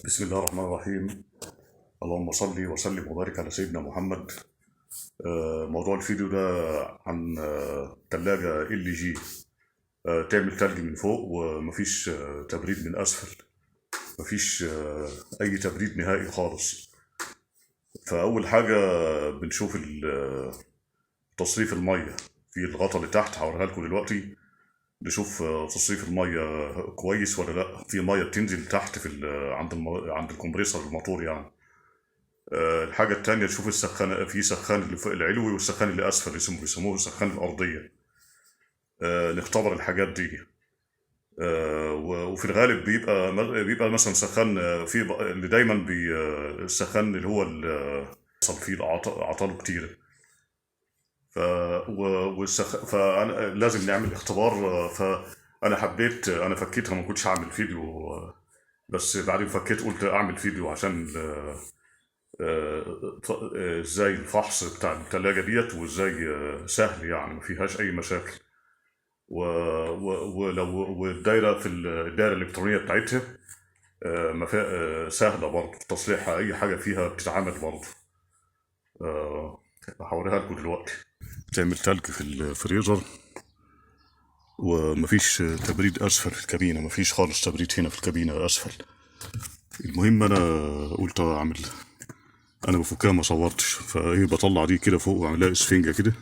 بسم الله الرحمن الرحيم. اللهم صل وسلم وبارك على سيدنا محمد. موضوع الفيديو ده عن تلاجة ال جي تعمل تلج من فوق ومفيش تبريد من أسفل. مفيش أي تبريد نهائي خالص. فأول حاجة بنشوف تصريف المية في الغطا اللي تحت، هوريها لكم دلوقتي. نشوف تصريف المية كويس ولا لأ. في مية بتنزل تحت عند الكمبريسور الموتور يعني. الحاجة التانية نشوف السخان، في سخان اللي فوق العلوي والسخان اللي أسفل بيسموه السخان الأرضية. نختبر الحاجات دي. وفي الغالب بيبقى مثلا سخان اللي دايما السخان اللي هو اللي حصل فيه عطاله كتير. فأنا لازم نعمل اختبار. فأنا حبيت، أنا فكيتها، ما كنتش هعمل فيديو، بس بعدين فكيت قلت أعمل فيديو عشان ازاي الفحص بتاع التلاجة ديت، وازاي سهل يعني، ما فيهاش أي مشاكل. والدايرة الدايرة الإلكترونية بتاعتها ما فيها سهلة برضه تصليحها. أي حاجة فيها بتتعمل برضه. هوريها لكم دلوقتي. تعمل تلج في الفريزر، ومفيش تبريد أسفل في الكابينة، مفيش خالص تبريد هنا في الكابينة أسفل. المهم أنا قلت أعمل، أنا بفكها ما صورتش، فإيه بطلع دي كده فوق وأعملها إسفنجة كده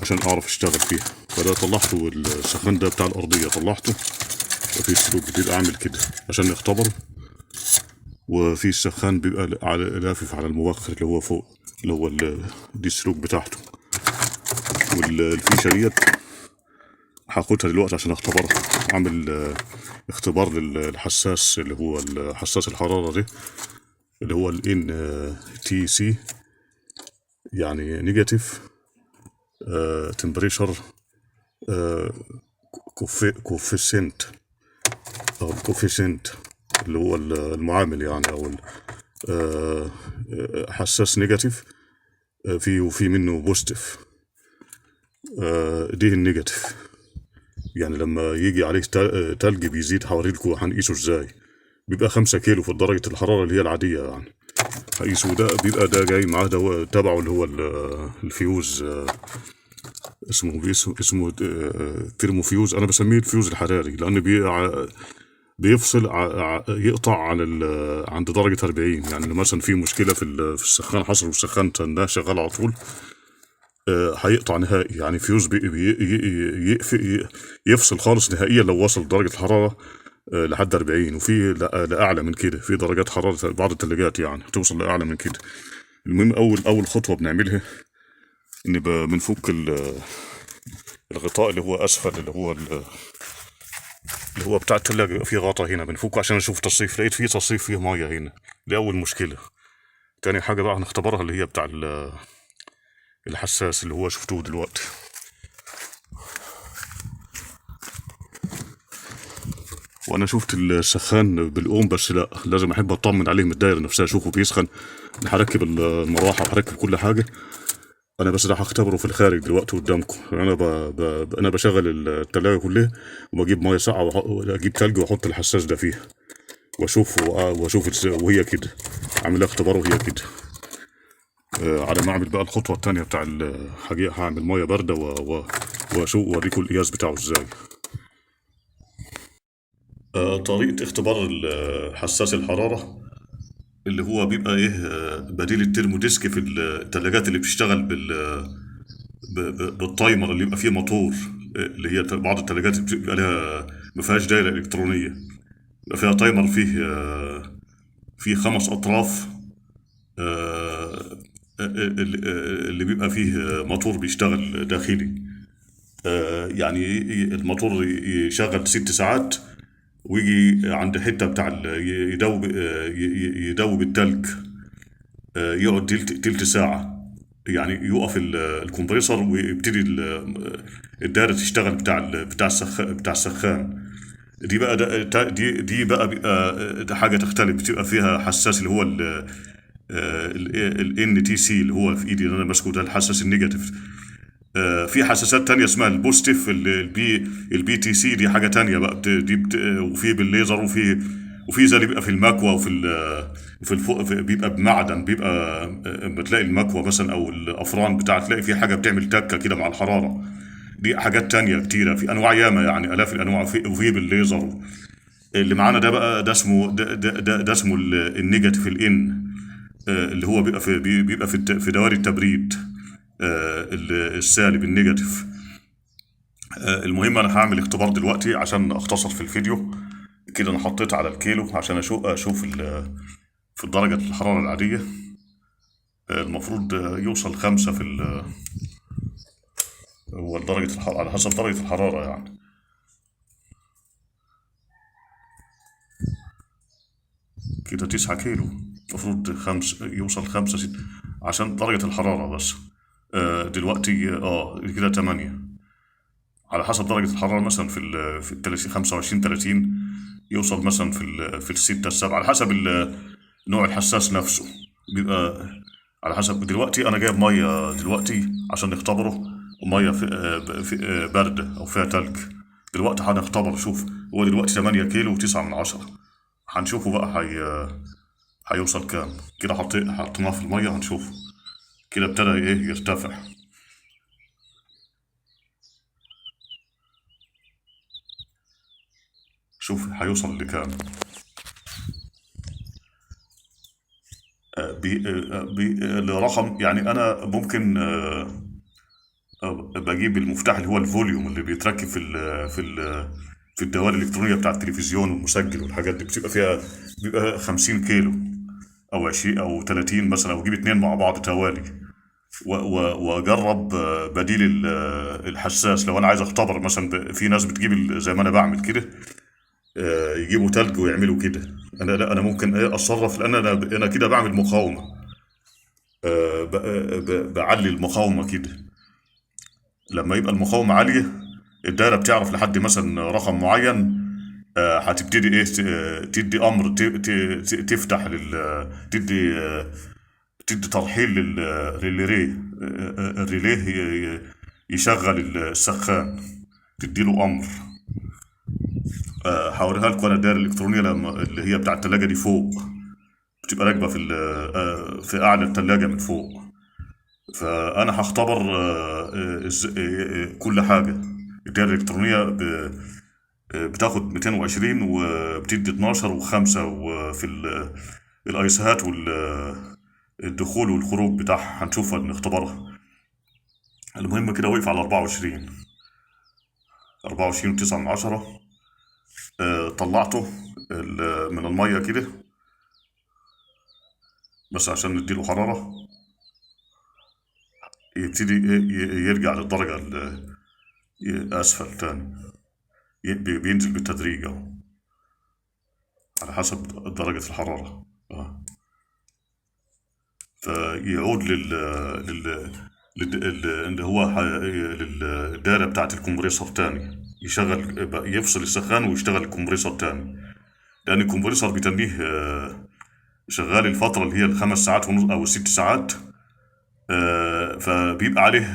عشان أعرف أشتغل فيها. فده طلعته، السخان ده بتاع الأرضية طلعته، وفي السلوك بتبقى عامل كده عشان نختبر. وفي السخان بيبقى لافف على المبخر اللي هو فوق، اللي هو دي السلوك بتاعته. والفيشة ديت هاخدها دلوقتي عشان اختبرها. اعمل اختبار للحساس، اللي هو حساس الحرارة ده، اللي هو NTC، يعني نيجاتيف تمبريشر كوفيسنت، او الكوفيسنت اللي هو المعامل يعني، او حساس نيجاتيف. وفي منه بوزيتيف. دي النيجاتيف، يعني لما يجي عليه تلج بيزيد. هوريلكوا هنقيسه ازاي. بيبقى 5 كيلو في درجة الحرارة اللي هي العادية يعني. هقيسه. ده بيبقى ده جاي معاه ده تبعه، اللي هو الفيوز، اسمه ترموفيوز. انا بسميه الفيوز الحراري، لان بيفصل يقطع عند درجة 40. يعني لو مثلا في مشكلة في السخان حصل، والسخان تناه شغال على طول، هيقطع نهائي. يعني فيوز يفصل خالص نهائيا لو وصل درجة الحرارة لحد 40. وفي لأعلى من كده، في درجات حرارة بعض الثلاجات يعني توصل لأعلى من كده. المهم أول خطوة بنعملها إن بنفك الغطاء اللي هو أسفل، اللي هو بتاع التلاجة. فيه غطا هنا بنفكه عشان نشوف تصريف. لقيت فيه تصريف، فيه مية هنا. دي أول مشكلة. تاني حاجة بقى هنختبرها، اللي هي بتاع الحساس اللي هو شفتوه دلوقتي. وانا شفت السخان بالأم، بس لا، لازم احب اطمن عليه من الدايره نفسها، اشوفه بيسخن. هركب المروحه وهركب كل حاجه. انا بس ده هختبره في الخارج دلوقتي قدامكم. انا بشغل التلاجة كلها، وبجيب ميه ساقعه واجيب تلج واحط الحساس ده فيها، واشوف وهي كده. اعمل اختبار وهي كده. على ما اعمل بقى الخطوه الثانيه بتاع هعمل ميه بارده واشوف واوريكم القياس بتاعه ازاي. طريقة اختبار حساس الحرارة، اللي هو بيبقى ايه، بديل الترموديسك في الثلاجات اللي بتشتغل بالتايمر اللي يبقى فيه موتور. اللي هي بعض الثلاجات بيبقى لها ما فيهاش دايرة إلكترونية، بيبقى فيها تايمر فيه 5 أطراف. اللي بيبقى فيه موتور بيشتغل داخلي. يعني الموتور يشغل 6 ساعات، ويجي عند حتة بتاع يدوب التلج. يقعد تلت ساعة. يعني يوقف الكمبريسور، ويبتدي الدايرة تشتغل بتاع السخان. دي بقى دي بقى ده حاجة تختلف، بتبقى فيها حساس اللي هو ال NTC اللي هو في ايدي اللي انا ماسكه ده، الحساس النيجاتيف. في حساسات تانية اسمها البوستيف. البي تي سي دي حاجة تانية بقى. وفي بالليزر، وفي زي اللي بيبقى في المكوى وفي الفوق بيبقى بمعدن، بيبقى بتلاقي المكوى مثلا او الافران بتاعت تلاقي في حاجه بتعمل تكه كده مع الحراره. دي حاجات تانية كتيرة، في أنواع ياما يعني آلاف الأنواع، وفي بالليزر. اللي معانا ده بقى ده اسمه ده اسمه النيجاتيف الإن، اللي هو بيبقى بيبقى في دوائر التبريد، السالب النيجاتيف. المهم أنا هعمل اختبار دلوقتي عشان أختصر في الفيديو. كده أنا حطيت على الكيلو عشان أشوف في درجة الحرارة العادية. المفروض يوصل 5 هو درجة الحرارة على حسب درجة الحرارة يعني. كده 9 كيلو، المفروض يوصل 5 6 عشان درجة الحرارة بس. دلوقتي كده 8 على حسب درجة الحرارة. مثلا في ال 30 25 30 يوصل مثلا في الستة السبعة على حسب نوع الحساس نفسه. بيبقى على حسب. دلوقتي أنا جايب مية دلوقتي عشان نختبره، ومية في باردة أو فيها تلج. دلوقتي هنختبر. شوف، هو دلوقتي 8 كيلو و9 من 10. هنشوفه بقى هيوصل كام. كده حطيناه في المية، هنشوف كده ابتدى يرتفع. شوف هيوصل لكام. الرقم يعني انا ممكن بجيب المفتاح اللي هو الفوليوم اللي بيتركب في الدوائر الالكترونيه بتاع التلفزيون والمسجل والحاجات دي، بيبقى 50 كيلو او 20 او 30 مثلا، او اجيب اتنين مع بعض توالي واجرب بديل الحساس. لو انا عايز اختبر مثلا، في ناس بتجيب زي ما انا بعمل كده، يجيبوا تلج ويعملوا كده. انا لا، انا ممكن اتصرف، لان انا كده بعمل مقاومه. بعلي المقاومه كده. لما يبقى المقاومه عاليه، الدايره بتعرف لحد مثلا رقم معين، هتبتدي تدي امر تفتح تدي تدي ترحيل للريلي. الريليه يشغل السخان، تديله امر. هوريها لكم انا الدائره الالكترونيه اللي هي بتاع التلاجة دي فوق، بتبقى راكبه في اعلى التلاجة من فوق. فانا هختبر كل حاجه. الدائره الالكترونيه بتاخد 220 وبتدي 12 و5، وفي الايسهات والدخول والخروج بتاعها هنشوفها نختبرها. المهم كده وقف على 24 و9 من 10. طلعته من المية كده بس عشان نديله حرارة، يبتدي يرجع للدرجة أسفل تاني. بينزل بالتدريج أهو على حسب درجة الحرارة. فيعود اللي هو للدائرة بتاعت الكمبريسور تاني، يفصل السخان ويشتغل الكمبريسور تاني، لأن الكمبريسور بيتنيه شغال الفترة اللي هي ال5 ساعات ونص أو ال6 ساعات. فبيبقى عليه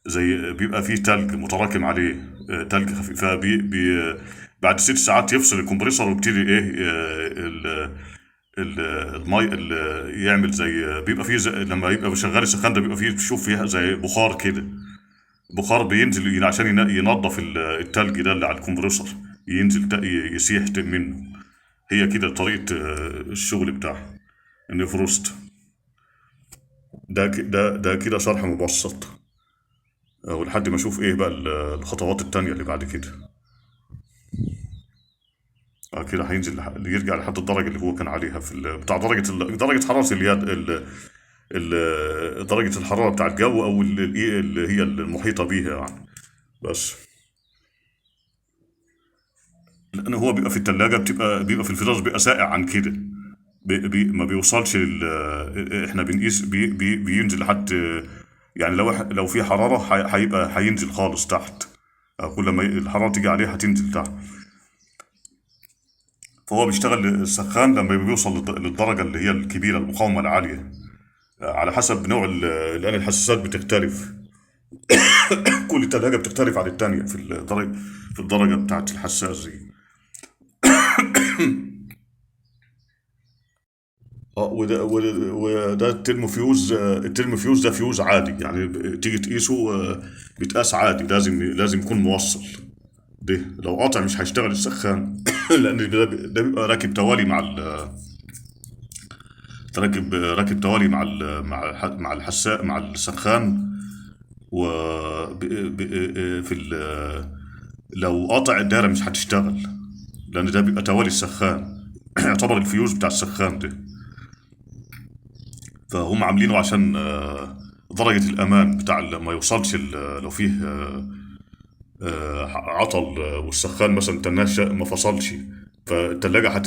زي بيبقى فيه تلج متراكم عليه، تلج خفيف. بعد 6 ساعات يفصل الكمبريسور، ويبتدي المي يعمل زي بيبقى فيه لما يبقى شغال السخان ده، بيبقى فيه تشوف فيها زي بخار كده. بخار بينزل عشان ينظف التلج ده اللي على الكمبريسور، ينزل يسيح منه. هي كده طريقة الشغل بتاعها النفروست. ده كده شرح مبسط، ولحد ما اشوف ايه بقى الخطوات التانية اللي بعد كده. كده هينزل يرجع لحد الدرجة اللي هو كان عليها بتاع درجة حرارة اليد، درجة الحرارة بتاع الجو، او اللي هي المحيطة بيها يعني. بس لان هو بيبقى في التلاجة، بيبقى في الفريزر بيبقى ساقع عن كده. ما بيوصلش احنا بنقيس بينزل لحد يعني، لو في حرارة هينزل خالص تحت. كل ما الحرارة تيجي عليه هتنزل تحت. فهو بيشتغل السخان لما بيوصل للدرجة اللي هي الكبيرة، المقاومة العالية، على حسب نوع لأن الحساسات بتختلف. كل تلاجة بتختلف عن التانية في الدرجة بتاعت الحساس دي. وده الترموفيوز. الترموفيوز ده فيوز عادي، يعني تيجي تقيسه بيتقاس عادي، لازم يكون موصل. ده لو قاطع مش هيشتغل السخان. لان ده بيبقى راكب توالي راكب توالي مع الحساء مع السخان. و في لو قاطع الدايره مش هتشتغل، لان ده بيبقى توالي السخان. يعتبر الفيوز بتاع السخان ده. فهم عاملينه عشان درجة الأمان بتاع ما يوصلش لو فيه عطل، والسخان مثلا تناه ما فصلش. فالتلاجة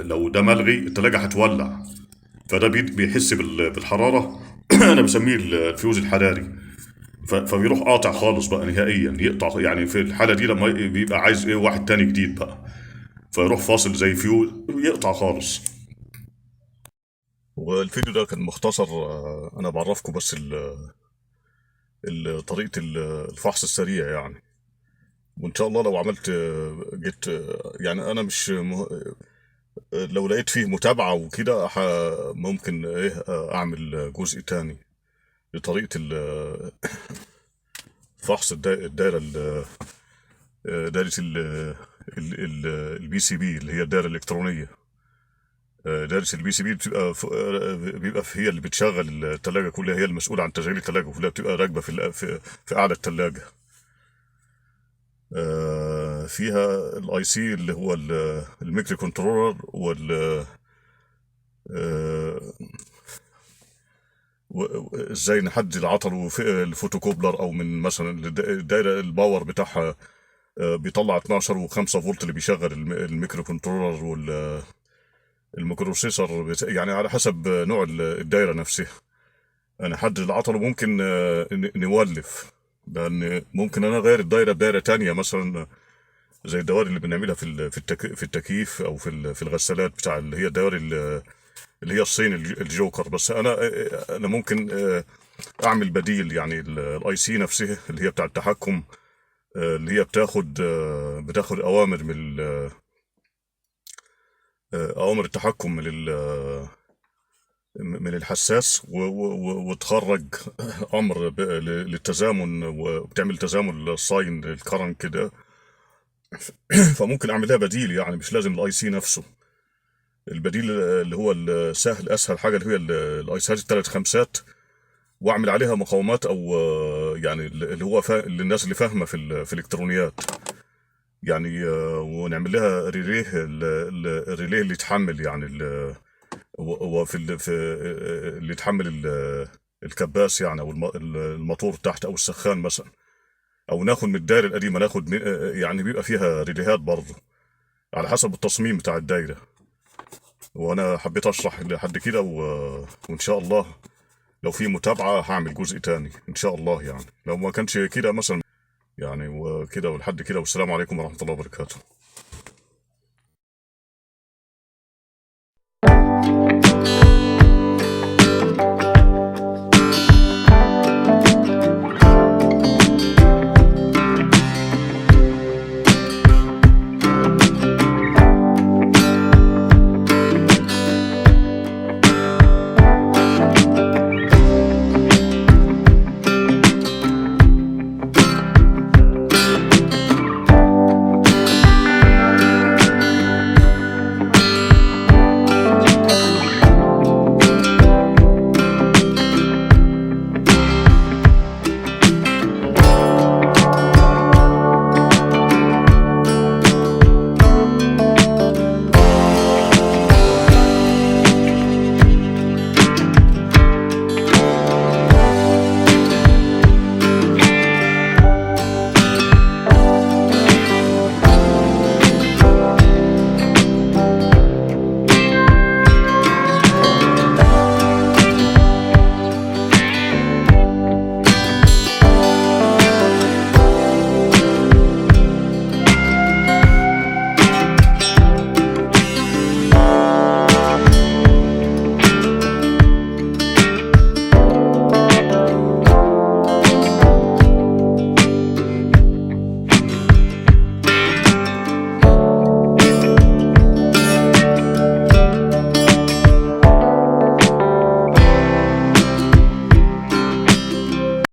لو ده ملغي التلاجة هتولع. فده بيحس بالحرارة. أنا بسميه الفيوز الحراري. فبيروح قاطع خالص بقى نهائيا، يقطع. يعني في الحالة دي لما بيبقى عايز ايه واحد تاني جديد بقى، فيروح فاصل زي فيوز، يقطع خالص. والفيديو ده كان مختصر. انا بعرفكم بس طريقة الفحص السريع يعني. وان شاء الله لو عملت جيت يعني انا مش لو لقيت فيه متابعة وكده ممكن ايه اعمل جزء تاني لطريقة فحص الدائرة دائرة البي سي بي، اللي هي الدائرة الإلكترونية. دائرة البي سي بي بيبقى هي اللي بتشغل التلاجة كلها، هي المسؤولة عن تشغيل التلاجة كلها، بتبقى راكبة في أعلى التلاجة. فيها الاي سي اللي هو الميكرو كنترولر آه، ازاي نحدد العطل الفوتوكوبلر، او من مثلا الدايره الباور بتاعها بيطلع 12 و5 فولت اللي بيشغل الميكرو كنترولر والميكروسيسور يعني على حسب نوع الدايره نفسها. انا احدد العطل، وممكن نولف، لان ممكن انا اغير الدايره بدايره تانية مثلا، زي الدوائر اللي بنعملها في التكييف، او في الغسالات بتاع اللي هي الدوائر اللي هي الصين الجوكر. بس انا ممكن اعمل بديل، يعني الاي سي نفسها اللي هي بتاع التحكم، اللي هي بتاخد اوامر اوامر التحكم من الحساس، وتخرج امر للتزامن، وبتعمل تزامن الساين الكرنت كده. فممكن اعمل لها بديل، يعني مش لازم الاي سي نفسه. البديل اللي هو السهل، اسهل حاجه اللي هي الايسات الثلاث خمسات، واعمل عليها مقاومات، او يعني اللي هو الناس اللي فاهمه في الالكترونيات يعني. ونعمل لها ريليه، الريليه اللي يتحمل يعني هو اللي يتحمل الكباس يعني، او الموتور تحت، او السخان مثلا. او ناخد من الدايره القديمه، ناخد يعني بيبقى فيها ريليهات برضه على حسب التصميم بتاع الدايره. وانا حبيت اشرح لحد كده، وان شاء الله لو في متابعة هعمل جزء تاني ان شاء الله، يعني لو ما كانش كده مثلا يعني. وكده ولحد كده، والسلام عليكم ورحمة الله وبركاته.